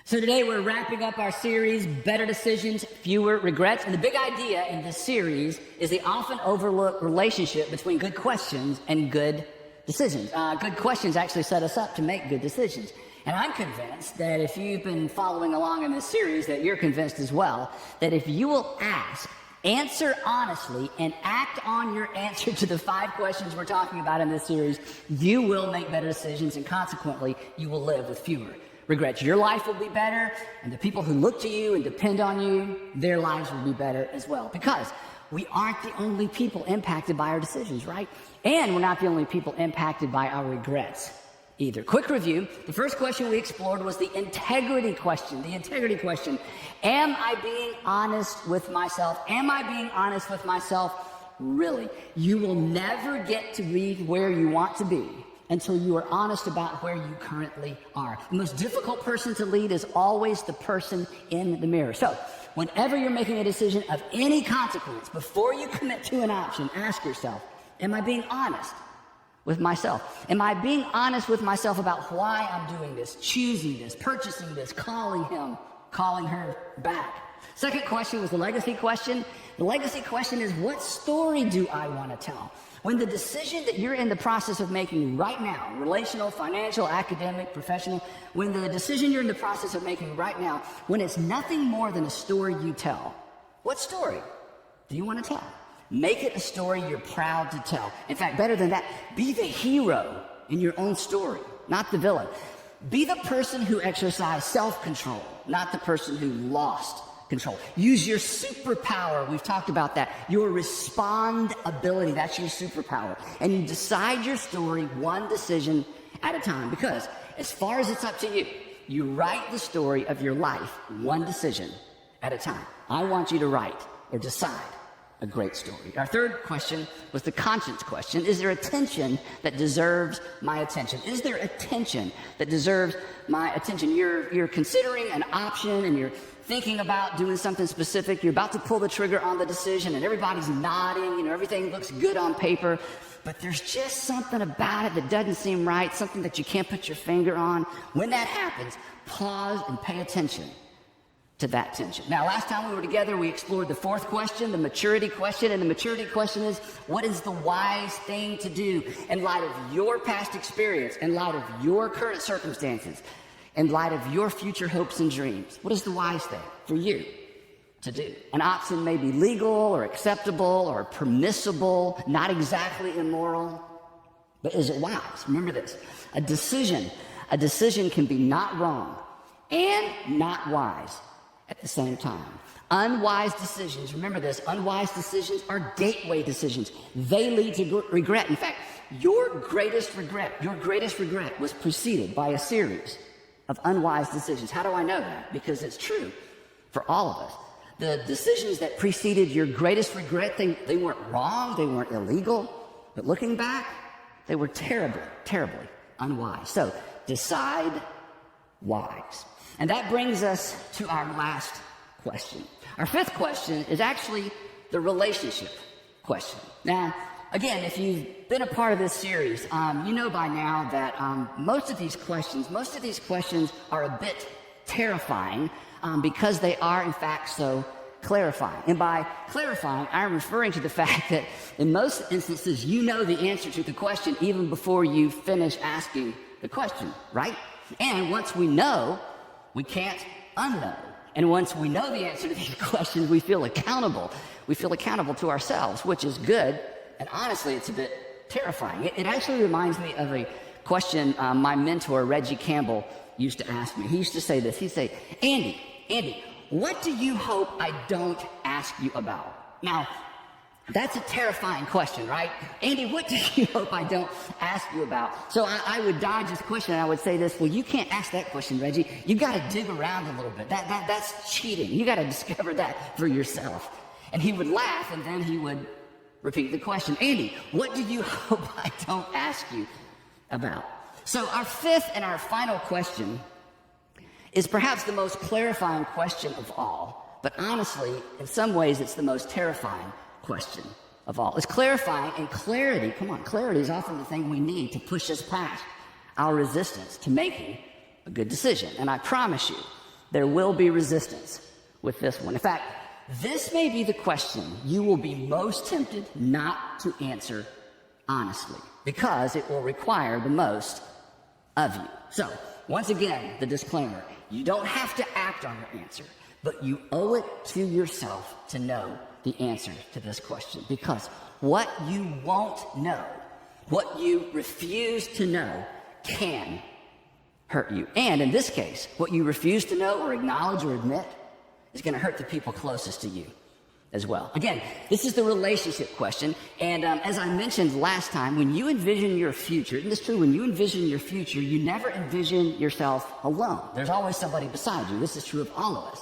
So today we're wrapping up our series, Better Decisions, Fewer Regrets. And the big idea in this series is the often overlooked relationship between good questions and good decisions. Good questions actually set us up to make good decisions. And I'm convinced that if you've been following along in this series, that you're convinced as well, that if you will ask, answer honestly, and act on your answer to the 5 questions we're talking about in this series, you will make better decisions, and consequently, you will live with fewer regrets. Your life will be better, and the people who look to you and depend on you, their lives will be better as well. Because we aren't the only people impacted by our decisions, right? And we're not the only people impacted by our regrets either. Quick review. The first question we explored was the integrity question. The integrity question. Am I being honest with myself? Am I being honest with myself? Really? You will never get to be where you want to be until you are honest about where you currently are. The most difficult person to lead is always the person in the mirror. So, whenever you're making a decision of any consequence, before you commit to an option, ask yourself, am I being honest with myself? Am I being honest with myself about why I'm doing this, choosing this, purchasing this, calling him, calling her back? Second question was the legacy question. The legacy question is, what story do I want to tell? When the decision that you're in the process of making right now, relational, financial, academic, professional, when the decision you're in the process of making right now, when it's nothing more than a story you tell, what story do you want to tell? Make it a story you're proud to tell. In fact, better than that, be the hero in your own story, not the villain. Be the person who exercised self-control, not the person who lost control. Use your superpower. We've talked about that. Your respond ability. That's your superpower. And you decide your story one decision at a time. Because as far as it's up to you, you write the story of your life one decision at a time. I want you to write or decide a great story. Our third question was the conscience question. Is there a tension that deserves my attention? Is there a tension that deserves my attention? You're considering an option and you're thinking about doing something specific. You're about to pull the trigger on the decision and everybody's nodding, everything looks good on paper, but there's just something about it that doesn't seem right, something that you can't put your finger on. When that happens, pause and pay attention to that tension. Now, last time we were together, we explored the fourth question, the maturity question, and the maturity question is, what is the wise thing to do in light of your past experience, in light of your current circumstances, in light of your future hopes and dreams? What is the wise thing for you to do? An option may be legal or acceptable or permissible, not exactly immoral, but is it wise? Remember this, a decision can be not wrong and not wise at the same time. Unwise decisions, remember this, unwise decisions are gateway decisions. They lead to regret. In fact, your greatest regret was preceded by a series of unwise decisions. How do I know that? Because it's true for all of us. The decisions that preceded your greatest regret, they weren't wrong, they weren't illegal, but looking back, they were terribly unwise. So decide wise. And that brings us to our last question. Our fifth question is actually the relationship question. Now, again, if you've been a part of this series, you know by now that most of these questions are a bit terrifying because they are, in fact, so clarifying. And by clarifying, I'm referring to the fact that in most instances, you know the answer to the question even before you finish asking the question, right? And once we know, we can't unknow. And once we know the answer to these questions, we feel accountable. We feel accountable to ourselves, which is good. And honestly, it's a bit terrifying. It actually reminds me of a question my mentor, Reggie Campbell, used to ask me. He used to say this. He'd say, Andy, what do you hope I don't ask you about? Now, that's a terrifying question, right? Andy, what do you hope I don't ask you about? So I would dodge this question and I would say this, well, you can't ask that question, Reggie. You got to dig around a little bit. That's cheating. You got to discover that for yourself. And he would laugh and then he would repeat the question. Andy, what do you hope I don't ask you about? So our fifth and our final question is perhaps the most clarifying question of all. But honestly, in some ways, it's the most terrifying question of all. It's clarifying, and clarity is often the thing we need to push us past our resistance to making a good decision. And I promise you, There will be resistance with this one. In fact, this may be the question you will be most tempted not to answer honestly, because it will require the most of you. So, once again, the disclaimer: you don't have to act on your answer, but you owe it to yourself to know the answer to this question, because what you won't know, what you refuse to know, can hurt you. And in this case, what you refuse to know or acknowledge or admit is going to hurt the people closest to you as well. Again, this is the relationship question. And as I mentioned last time, when you envision your future, and it's true, when you envision your future, you never envision yourself alone. There's always somebody beside you. This is true of all of us.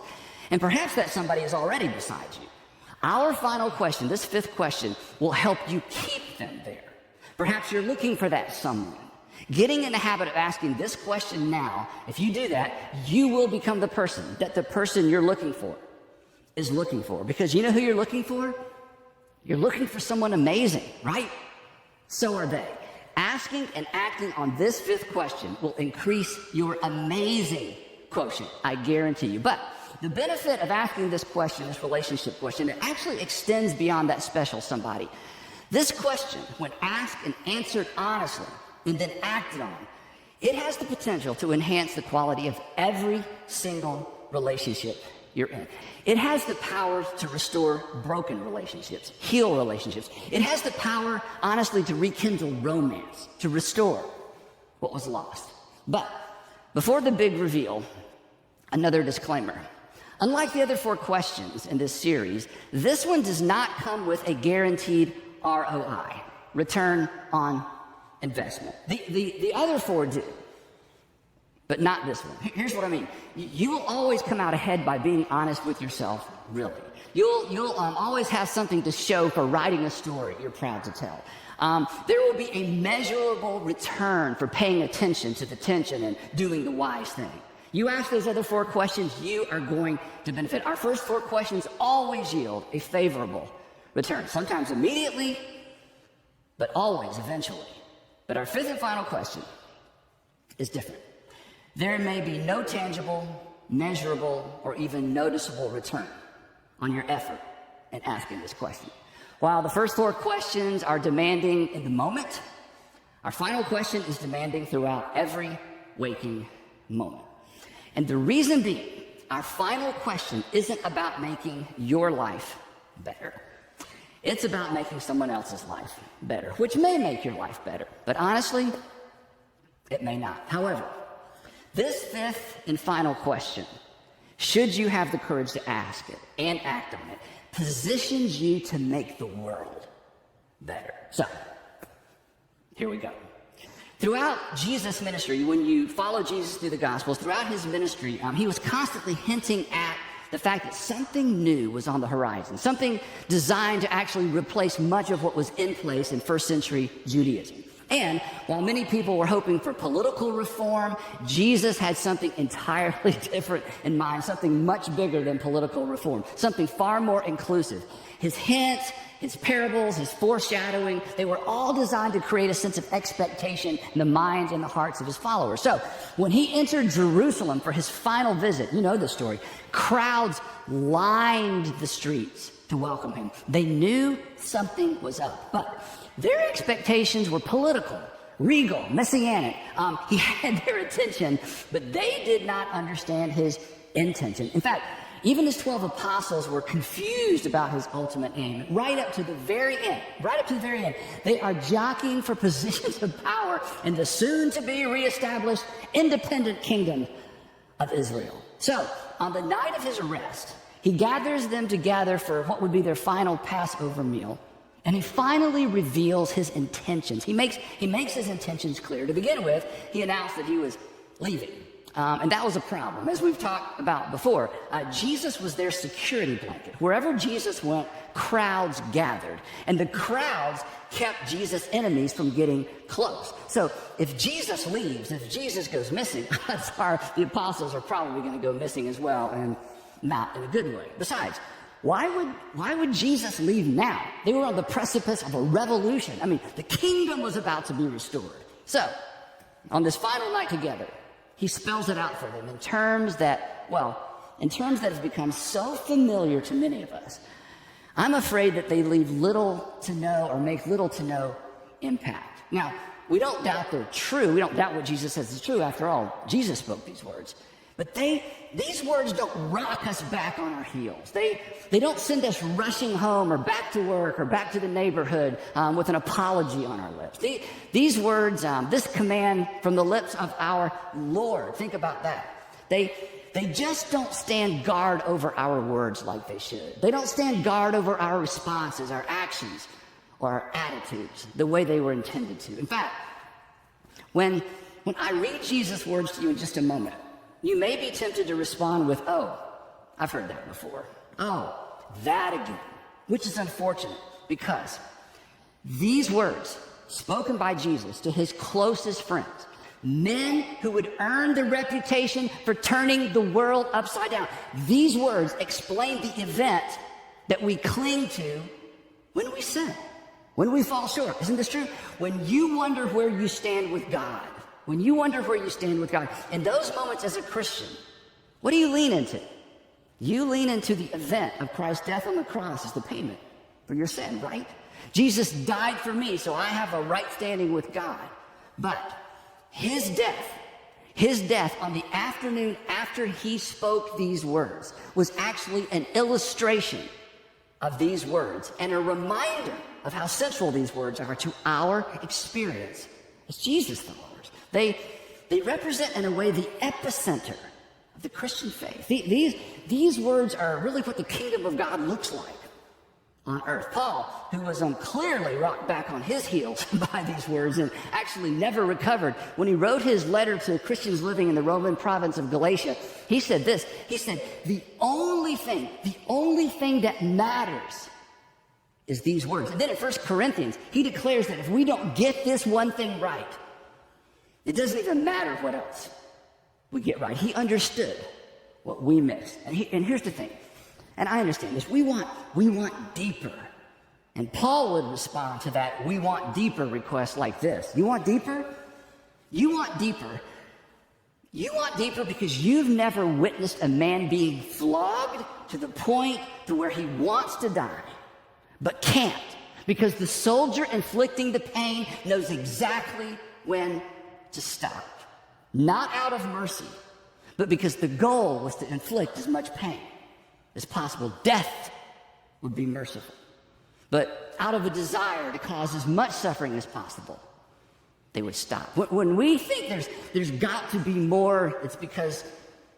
And perhaps that somebody is already beside you. Our final question, this fifth question, will help you keep them there. Perhaps you're looking for that someone. Getting in the habit of asking this question now, if you do that, you will become the person that the person you're looking for is looking for. Because you know who you're looking for? You're looking for someone amazing, right? So are they. Asking and acting on this fifth question will increase your amazing quotient, I guarantee you. But the benefit of asking this question, this relationship question, it actually extends beyond that special somebody. This question, when asked and answered honestly, and then acted on, it has the potential to enhance the quality of every single relationship you're in. It has the power to restore broken relationships, heal relationships. It has the power, honestly, to rekindle romance, to restore what was lost. But before the big reveal, another disclaimer. Unlike the other 4 questions in this series, this one does not come with a guaranteed ROI, return on investment. The other 4 do, but not this one. Here's what I mean. You will always come out ahead by being honest with yourself, really. You'll always have something to show for writing a story you're proud to tell. There will be a measurable return for paying attention to the tension and doing the wise thing. You ask those other 4 questions, you are going to benefit. Our first 4 questions always yield a favorable return, sometimes immediately, but always eventually. But our fifth and final question is different. There may be no tangible, measurable, or even noticeable return on your effort in asking this question. While the first 4 questions are demanding in the moment, our final question is demanding throughout every waking moment. And the reason being, our final question isn't about making your life better. It's about making someone else's life better, which may make your life better. But honestly, it may not. However, this fifth and final question, should you have the courage to ask it and act on it, positions you to make the world better. So, here we go. Throughout Jesus' ministry, when you follow Jesus through the Gospels, throughout his ministry, he was constantly hinting at the fact that something new was on the horizon, something designed to actually replace much of what was in place in first century Judaism. And while many people were hoping for political reform, Jesus had something entirely different in mind, something much bigger than political reform, something far more inclusive. His hints, his parables, his foreshadowing, they were all designed to create a sense of expectation in the minds and the hearts of his followers. So when he entered Jerusalem for his final visit, you know the story, crowds lined the streets to welcome him. They knew something was up, but their expectations were political, regal, messianic. He had their attention, but they did not understand his intention. In fact, even his 12 apostles were confused about his ultimate aim. Right up to the very end, they are jockeying for positions of power in the soon-to-be reestablished independent kingdom of Israel. So, on the night of his arrest, he gathers them together for what would be their final Passover meal, and he finally reveals his intentions. He makes his intentions clear. To begin with, he announced that he was leaving. And that was a problem. As we've talked about before, Jesus was their security blanket. Wherever Jesus went, crowds gathered. And the crowds kept Jesus' enemies from getting close. So if Jesus leaves, if Jesus goes missing, odds are the apostles are probably going to go missing as well, and not in a good way. Besides, why would Jesus leave now? They were on the precipice of a revolution. I mean, the kingdom was about to be restored. So, on this final night together, he spells it out for them in terms that Well, in terms that have become so familiar to many of us, I'm afraid that they leave little to no or make little to no impact. Now, we don't doubt they're true. We don't doubt what Jesus says is true. After all, Jesus spoke these words. But these words don't rock us back on our heels. They don't send us rushing home or back to work or back to the neighborhood with an apology on our lips. These words, this command from the lips of our Lord, think about that. They just don't stand guard over our words like they should. They don't stand guard over our responses, our actions, or our attitudes the way they were intended to. In fact, when I read Jesus' words to you in just a moment, you may be tempted to respond with, oh, I've heard that before. Oh, that again, which is unfortunate because these words spoken by Jesus to his closest friends, men who would earn the reputation for turning the world upside down, these words explain the event that we cling to when we sin, when we fall short. Isn't this true? When you wonder where you stand with God, when you wonder where you stand with God, in those moments as a Christian, what do you lean into? You lean into the event of Christ's death on the cross as the payment for your sin, right? Jesus died for me, so I have a right standing with God. But his death on the afternoon after he spoke these words was actually an illustration of these words and a reminder of how central these words are to our experience as Jesus followers. They represent, in a way, the epicenter of the Christian faith. These words are really what the kingdom of God looks like on earth. Paul, who was clearly rocked back on his heels by these words and actually never recovered, when he wrote his letter to Christians living in the Roman province of Galatia, he said this. He said, the only thing that matters is these words. And then in 1 Corinthians, he declares that if we don't get this one thing right, it doesn't even matter what else we get right. He understood what we missed. And here's the thing, and I understand this, we want deeper. And Paul would respond to that we want deeper request like this. You want deeper? You want deeper. You want deeper because you've never witnessed a man being flogged to the point to where he wants to die, but can't, because the soldier inflicting the pain knows exactly when to stop. Not out of mercy, but because the goal was to inflict as much pain as possible. Death would be merciful. But out of a desire to cause as much suffering as possible, they would stop. When we think there's got to be more, it's because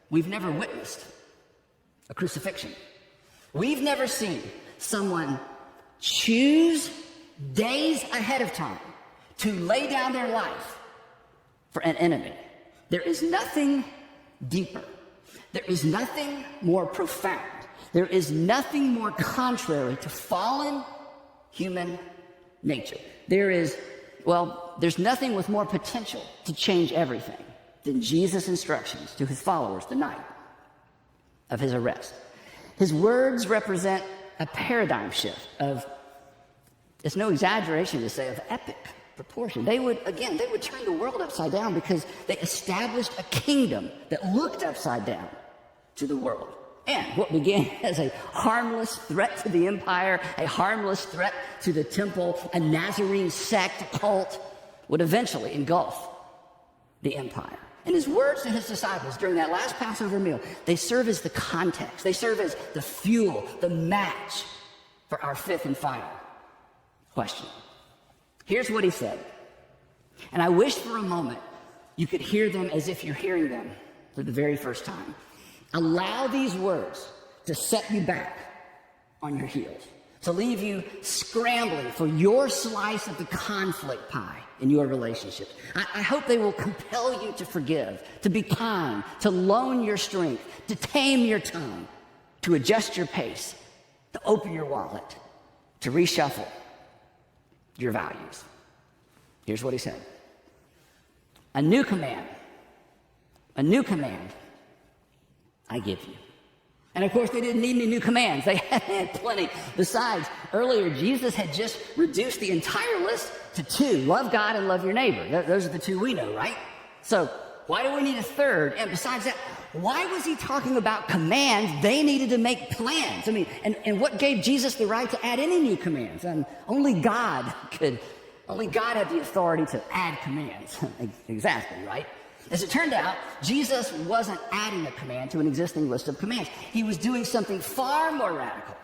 we've never witnessed a crucifixion. We've never seen someone choose days ahead of time to lay down their life for an enemy. There is nothing deeper. There is nothing more profound. There is nothing more contrary to fallen human nature. There's nothing with more potential to change everything than Jesus' instructions to his followers the night of his arrest. His words represent a paradigm shift of, it's no exaggeration to say, of epic proportion. They would turn the world upside down because they established a kingdom that looked upside down to the world. And what began as a harmless threat to the empire, a harmless threat to the temple, a Nazarene sect, a cult, would eventually engulf the empire. And his words to his disciples during that last Passover meal, they serve as the context. They serve as the fuel, the match for our fifth and final question. Here's what he said. And I wish for a moment you could hear them as if you're hearing them for the very first time. Allow these words to set you back on your heels, to leave you scrambling for your slice of the conflict pie in your relationship. I hope they will compel you to forgive, to be kind, to loan your strength, to tame your tongue, to adjust your pace, to open your wallet, to reshuffle your values. Here's what he said. A new command I give you. And of course, they didn't need any new commands. They had plenty. Besides, earlier, Jesus had just reduced the entire list to two. Love God and love your neighbor. Those are the two we know, right? So why do we need a third? And besides that, Why was he talking about commands? They needed to make plans. I mean, and what gave Jesus the right to add any new commands? Only God had the authority to add commands. Exactly, right? As it turned out, Jesus wasn't adding a command to an existing list of commands. He was doing something far more radical.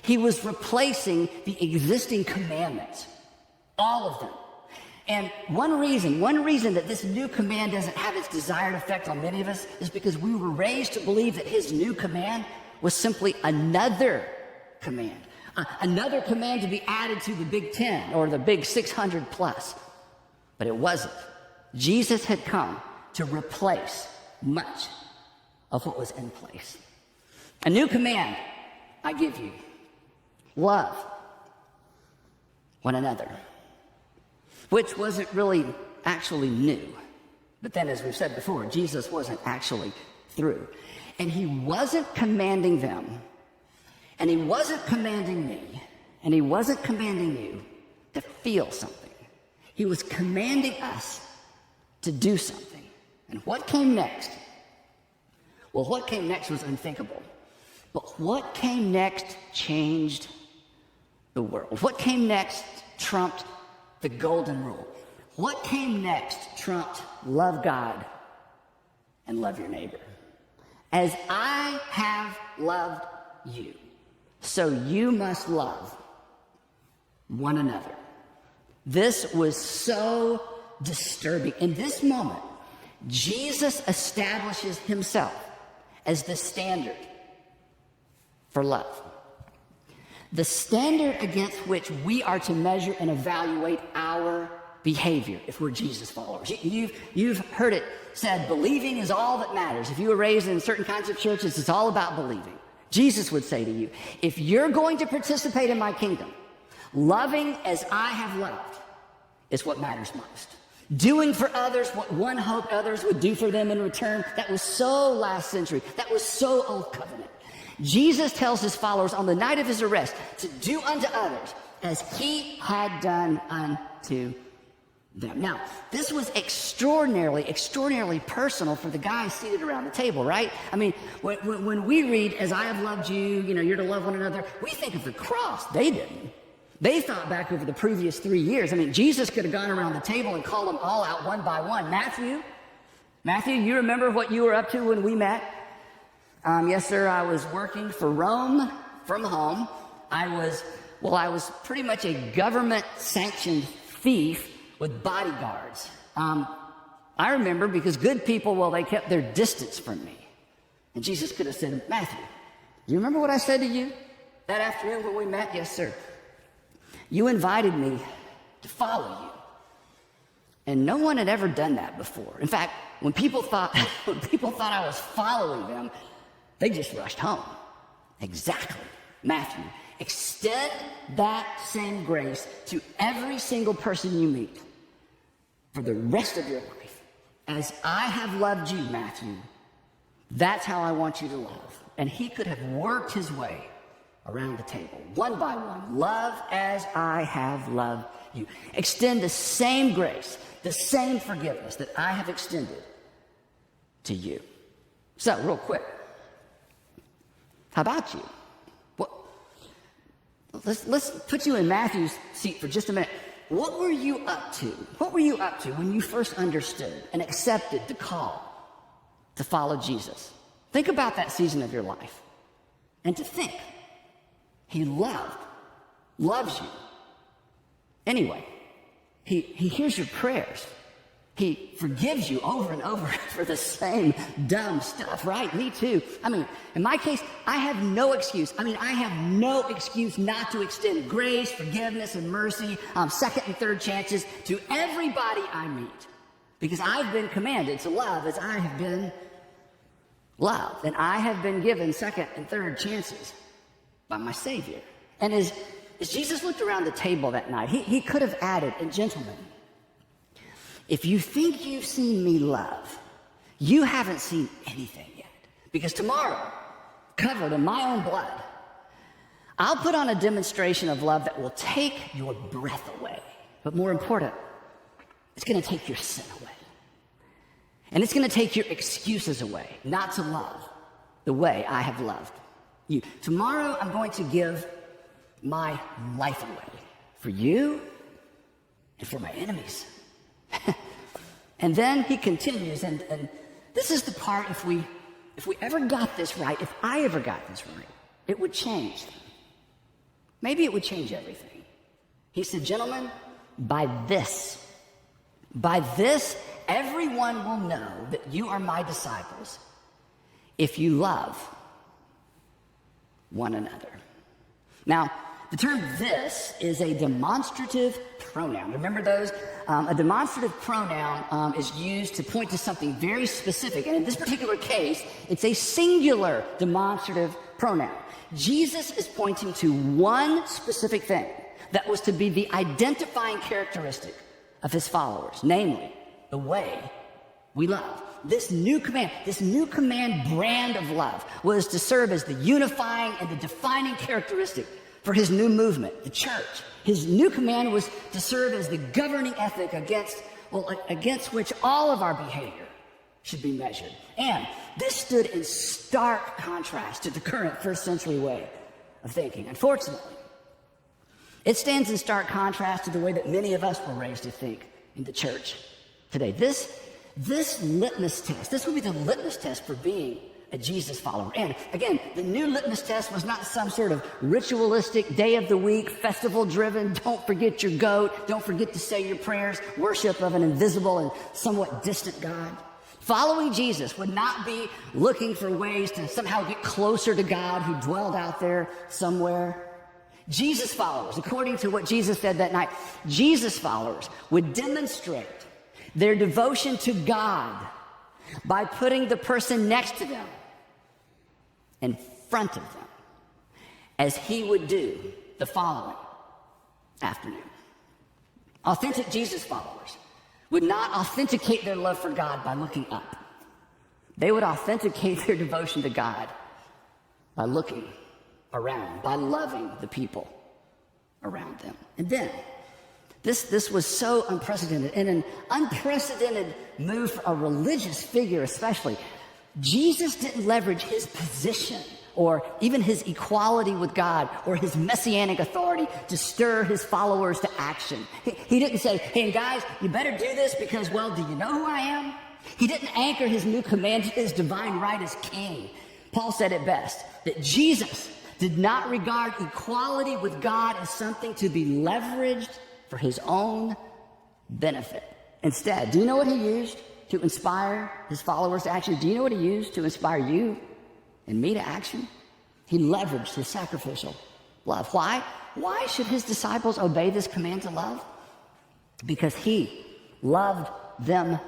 He was replacing the existing commandments, all of them. And one reason that this new command doesn't have its desired effect on many of us is because we were raised to believe that his new command was simply another command. Another command to be added to the Big 10 or the Big 600 plus. But it wasn't. Jesus had come to replace much of what was in place. A new command I give you. Love one another. Which wasn't really actually new. But then, as we've said before, Jesus wasn't actually through. And he wasn't commanding them, and he wasn't commanding me, and he wasn't commanding you to feel something. He was commanding us to do something. And what came next? Well, what came next was unthinkable. But what came next changed the world. What came next trumped the golden rule. What came next trumped love God and love your neighbor. As I have loved you, so you must love one another. This was so disturbing. In this moment, Jesus establishes himself as the standard for love. The standard against which we are to measure and evaluate our behavior if we're Jesus followers. You've heard it said, believing is all that matters. If you were raised in certain kinds of churches, it's all about believing. Jesus would say to you, if you're going to participate in my kingdom, loving as I have loved is what matters most. Doing for others what one hoped others would do for them in return, that was so last century. That was so old covenant. Jesus tells his followers on the night of his arrest to do unto others as he had done unto them. Now, this was extraordinarily personal for the guys seated around the table, right? I mean, when we read, as I have loved you, you're to love one another, we think of the cross. They didn't. They thought back over the previous 3 years. I mean, Jesus could have gone around the table and called them all out one by one. Matthew, you remember what you were up to when we met? Yes, sir, I was working for Rome from home. I was pretty much a government-sanctioned thief with bodyguards. I remember because good people, they kept their distance from me. And Jesus could have said, Matthew, do you remember what I said to you that afternoon when we met? Yes, sir. You invited me to follow you. And no one had ever done that before. In fact, when people thought I was following them, they just rushed home. Exactly. Matthew, extend that same grace to every single person you meet for the rest of your life. As I have loved you, Matthew, that's how I want you to love. And he could have worked his way around the table, one by one. Love as I have loved you. Extend the same grace, the same forgiveness that I have extended to you. So, real quick, how about you? Let's put you in Matthew's seat for just a minute. What were you up to? What were you up to when you first understood and accepted the call to follow Jesus? Think about that season of your life. And to think, he loves you. Anyway, he hears your prayers. He forgives you over and over for the same dumb stuff, right? Me too. I mean, in my case, I have no excuse. I have no excuse not to extend grace, forgiveness, and mercy, second and third chances to everybody I meet. Because I've been commanded to love as I have been loved. And I have been given second and third chances by my Savior. And as Jesus looked around the table that night, he could have added, and gentlemen, if you think you've seen me love, you haven't seen anything yet. Because tomorrow, covered in my own blood, I'll put on a demonstration of love that will take your breath away. But more important, it's going to take your sin away. And it's going to take your excuses away, not to love the way I have loved you. Tomorrow, I'm going to give my life away for you and for my enemies. And then he continues, and this is the part, if we ever got this right, if I ever got this right, it would change. Maybe it would change everything. He said, gentlemen, by this, everyone will know that you are my disciples if you love one another. Now, the term this is a demonstrative pronoun. Remember those? A demonstrative pronoun is used to point to something very specific. And in this particular case, it's a singular demonstrative pronoun. Jesus is pointing to one specific thing that was to be the identifying characteristic of his followers, namely the way we love. This new command brand of love was to serve as the unifying and the defining characteristic for his new movement, the church. His new command was to serve as the governing ethic against which all of our behavior should be measured. And this stood in stark contrast to the current first century way of thinking. Unfortunately, it stands in stark contrast to the way that many of us were raised to think in the church today. This litmus test, this would be the litmus test for being a Jesus follower. And again, the new litmus test was not some sort of ritualistic day of the week, festival driven, don't forget your goat, don't forget to say your prayers, worship of an invisible and somewhat distant God. Following Jesus would not be looking for ways to somehow get closer to God who dwelled out there somewhere. Jesus followers, according to what Jesus said that night, Jesus followers would demonstrate their devotion to God by putting the person next to them in front of them, as he would do the following afternoon. Authentic Jesus followers would not authenticate their love for God by looking up. They would authenticate their devotion to God by looking around, by loving the people around them. And then, this was so unprecedented, and an unprecedented move for a religious figure especially. Jesus didn't leverage his position or even his equality with God or his messianic authority to stir his followers to action. He didn't say, hey guys, you better do this because, well, do you know who I am? He didn't anchor his new command to his divine right as king. Paul said it best, that Jesus did not regard equality with God as something to be leveraged for his own benefit. Instead, do you know what he used to inspire his followers to action? Do you know what he used to inspire you and me to action? He leveraged his sacrificial love. Why? Why should his disciples obey this command to love? Because he loved them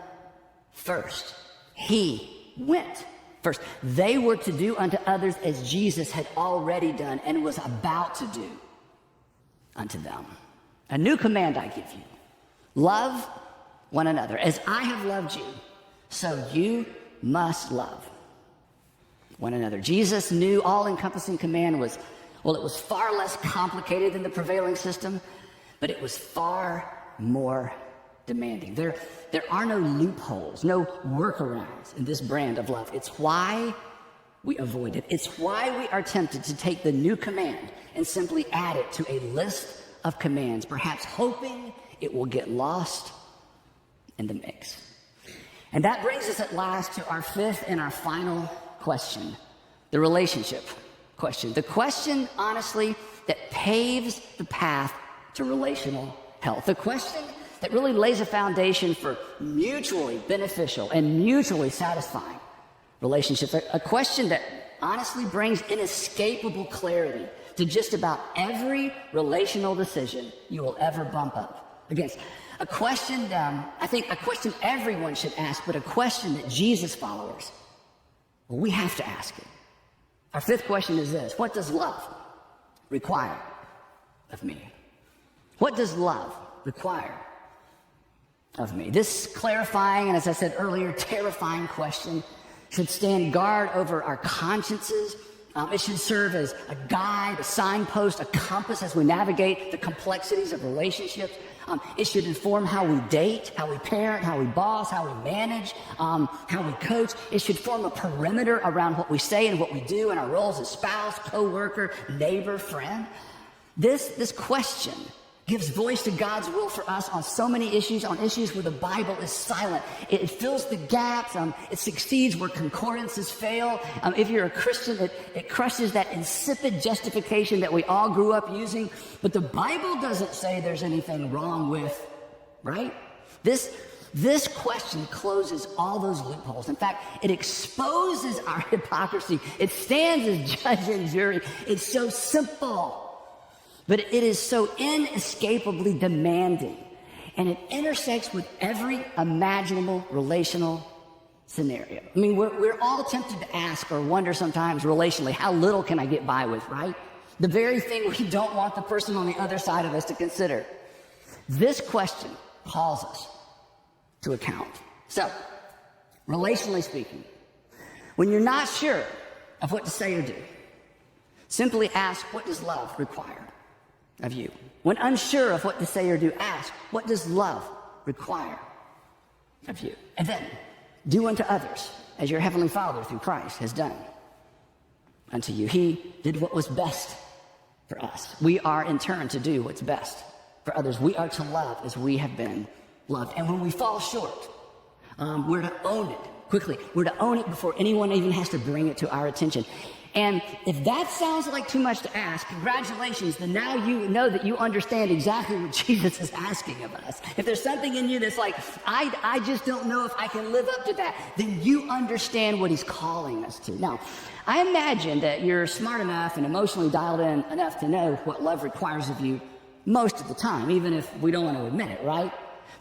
first. He went first. They were to do unto others as Jesus had already done and was about to do unto them. A new command I give you. Love one another. As I have loved you, so you must love one another. Jesus' new all-encompassing command was, well, it was far less complicated than the prevailing system, but it was far more demanding. There are no loopholes, no workarounds in this brand of love. It's why we avoid it. It's why we are tempted to take the new command and simply add it to a list of commands, perhaps hoping it will get lost in the mix. And that brings us at last to our fifth and our final question, the relationship question. The question, honestly, that paves the path to relational health. The question that really lays a foundation for mutually beneficial and mutually satisfying relationships. A question that honestly brings inescapable clarity to just about every relational decision you will ever bump up against. A question, I think a question everyone should ask, but a question that Jesus followers, well, we have to ask it. Our fifth question is this: what does love require of me? What does love require of me? This clarifying and, as I said earlier, terrifying question should stand guard over our consciences It should serve as a guide, a signpost, a compass as we navigate the complexities of relationships. It should inform how we date, how we parent, how we boss, how we manage, how we coach. It should form a perimeter around what we say and what we do in our roles as spouse, co-worker, neighbor, friend. This question gives voice to God's will for us on so many issues, on issues where the Bible is silent. It fills the gaps. It succeeds where concordances fail. If you're a Christian, it crushes that insipid justification that we all grew up using. But the Bible doesn't say there's anything wrong with, right? This question closes all those loopholes. In fact, it exposes our hypocrisy. It stands as judge and jury. It's so simple. But it is so inescapably demanding, and it intersects with every imaginable relational scenario. I mean, we're all tempted to ask or wonder sometimes relationally, how little can I get by with, right? The very thing we don't want the person on the other side of us to consider. This question calls us to account. So, relationally speaking, when you're not sure of what to say or do, simply ask, what does love require of you? When unsure of what to say or do, ask, what does love require of you? And then do unto others as your heavenly Father through Christ has done unto you. He did what was best for us. We are in turn to do what's best for others. We are to love as we have been loved. And when we fall short, we're to own it quickly. We're to own it before anyone even has to bring it to our attention. And if that sounds like too much to ask, congratulations, then now you know that you understand exactly what Jesus is asking of us. If there's something in you that's like, I just don't know if I can live up to that, then you understand what he's calling us to. Now, I imagine that you're smart enough and emotionally dialed in enough to know what love requires of you most of the time, even if we don't want to admit it, right?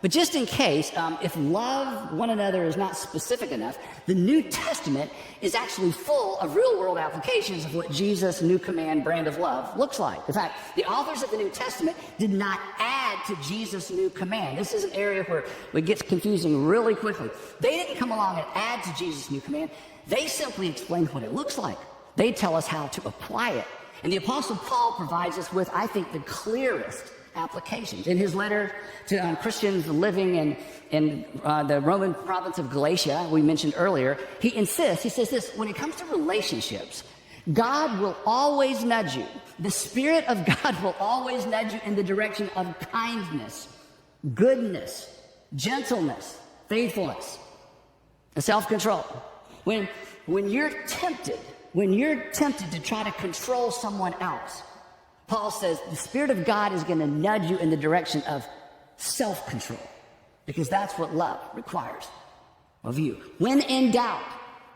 But just in case, if love one another is not specific enough, the New Testament is actually full of real-world applications of what Jesus' new command brand of love looks like. In fact, the authors of the New Testament did not add to Jesus' new command. This is an area where it gets confusing really quickly. They didn't come along and add to Jesus' new command. They simply explained what it looks like. They tell us how to apply it. And the Apostle Paul provides us with, I think, the clearest applications. In his letter to Christians living in the Roman province of Galatia, we mentioned earlier, he insists, he says this, when it comes to relationships, God will always nudge you. The Spirit of God will always nudge you in the direction of kindness, goodness, gentleness, faithfulness, and self-control. When you're tempted to try to control someone else, Paul says the Spirit of God is going to nudge you in the direction of self-control, because that's what love requires of you. When in doubt,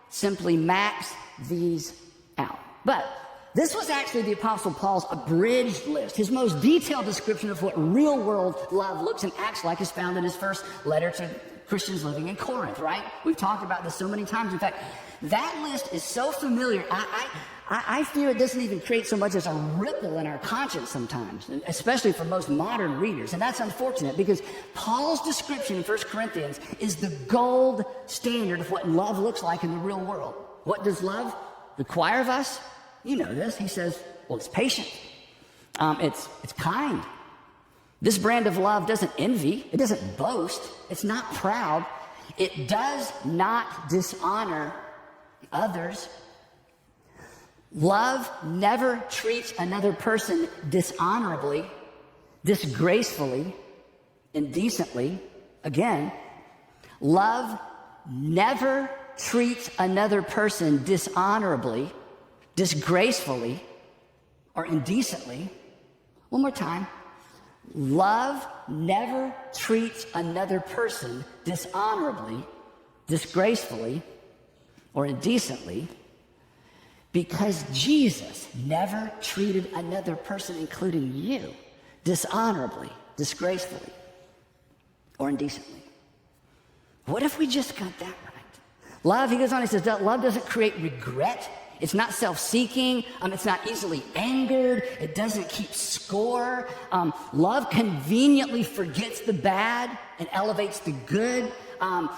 simply max these out. But this was actually the Apostle Paul's abridged list. His most detailed description of what real-world love looks and acts like is found in his first letter to Christians living in Corinth, right? We've talked about this so many times. In fact, that list is so familiar, I fear it doesn't even create so much as a ripple in our conscience sometimes, especially for most modern readers. And that's unfortunate, because Paul's description in 1 Corinthians is the gold standard of what love looks like in the real world. What does love require of us? You know this. He says, well, it's patient. It's kind. This brand of love doesn't envy. It doesn't boast. It's not proud. It does not dishonor others. Love never treats another person dishonorably, disgracefully, indecently. Again, love never treats another person dishonorably, disgracefully, or indecently. One more time. Love never treats another person dishonorably, disgracefully, or indecently, because Jesus never treated another person, including you, dishonorably, disgracefully, or indecently. What if we just got that right? Love, he goes on, he says, love doesn't create regret. It's not self-seeking. It's not easily angered. It doesn't keep score. Love conveniently forgets the bad and elevates the good.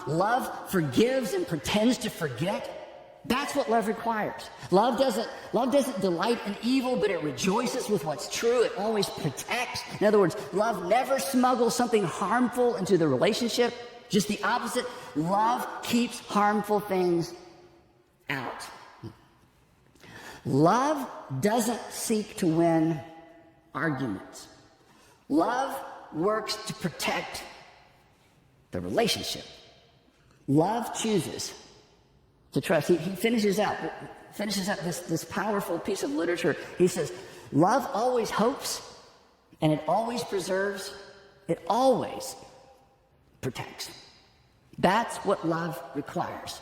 Love forgives and pretends to forget. That's what love requires. Love doesn't delight in evil, but it rejoices with what's true. It always protects. In other words, love never smuggles something harmful into the relationship. Just the opposite. Love keeps harmful things out. Love doesn't seek to win arguments. Love works to protect the relationship. Love chooses to trust. He finishes up this powerful piece of literature. He says, love always hopes, and it always preserves, it always protects. That's what love requires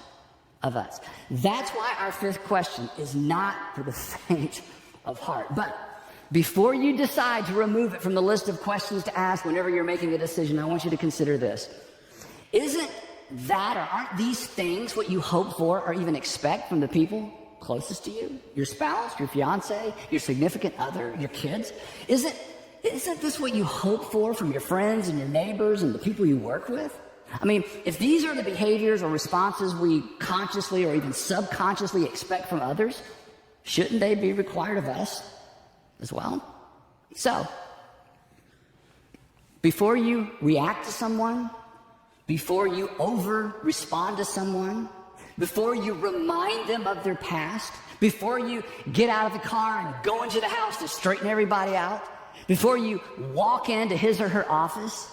of us. That's why our fifth question is not for the faint of heart. But before you decide to remove it from the list of questions to ask whenever you're making a decision, I want you to consider this. Isn't that, or aren't these things what you hope for or even expect from the people closest to you? Your spouse, your fiance, your significant other, your kids? Isn't this what you hope for from your friends and your neighbors and the people you work with? I mean, if these are the behaviors or responses we consciously or even subconsciously expect from others, shouldn't they be required of us as well? So, before you react to someone, before you over-respond to someone, before you remind them of their past, before you get out of the car and go into the house to straighten everybody out, before you walk into his or her office,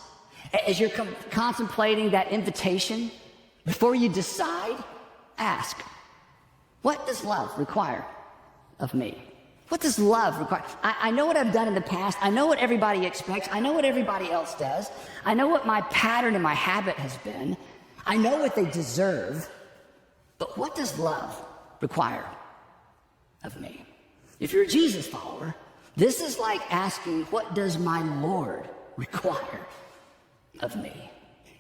as you're contemplating that invitation, before you decide, ask, what does love require of me? What does love require? I know what I've done in the past. I know what everybody expects. I know what everybody else does. I know what my pattern and my habit has been. I know what they deserve. But what does love require of me? If you're a Jesus follower, this is like asking, what does my Lord require of me?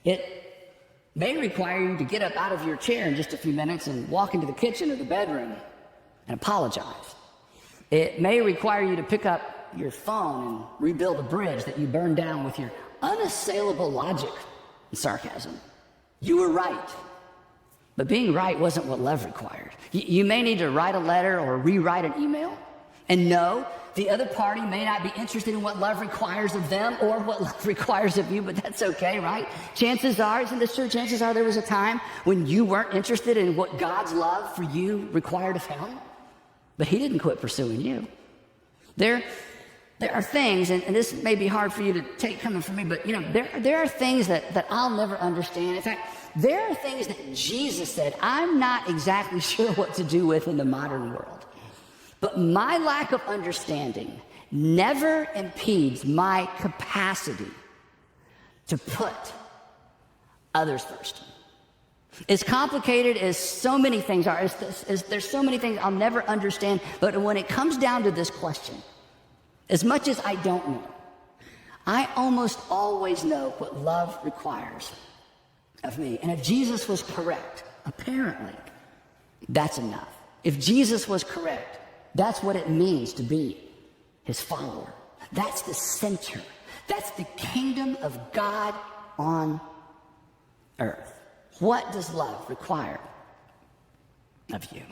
It may require you to get up out of your chair in just a few minutes and walk into the kitchen or the bedroom and apologize. It may require you to pick up your phone and rebuild a bridge that you burned down with your unassailable logic and sarcasm. You were right. But being right wasn't what love required. You may need to write a letter or rewrite an email. And no, the other party may not be interested in what love requires of them or what love requires of you, but that's okay, right? Chances are, isn't this true? Chances are there was a time when you weren't interested in what God's love for you required of him. But he didn't quit pursuing you. There are things, and this may be hard for you to take coming from me, but there are things that I'll never understand. In fact, there are things that Jesus said I'm not exactly sure what to do with in the modern world. But my lack of understanding never impedes my capacity to put others first. As complicated as so many things are, as there's so many things I'll never understand, but when it comes down to this question, as much as I don't know, I almost always know what love requires of me. And if Jesus was correct, apparently, that's enough. If Jesus was correct, that's what it means to be his follower. That's the center. That's the kingdom of God on earth. What does love require of you?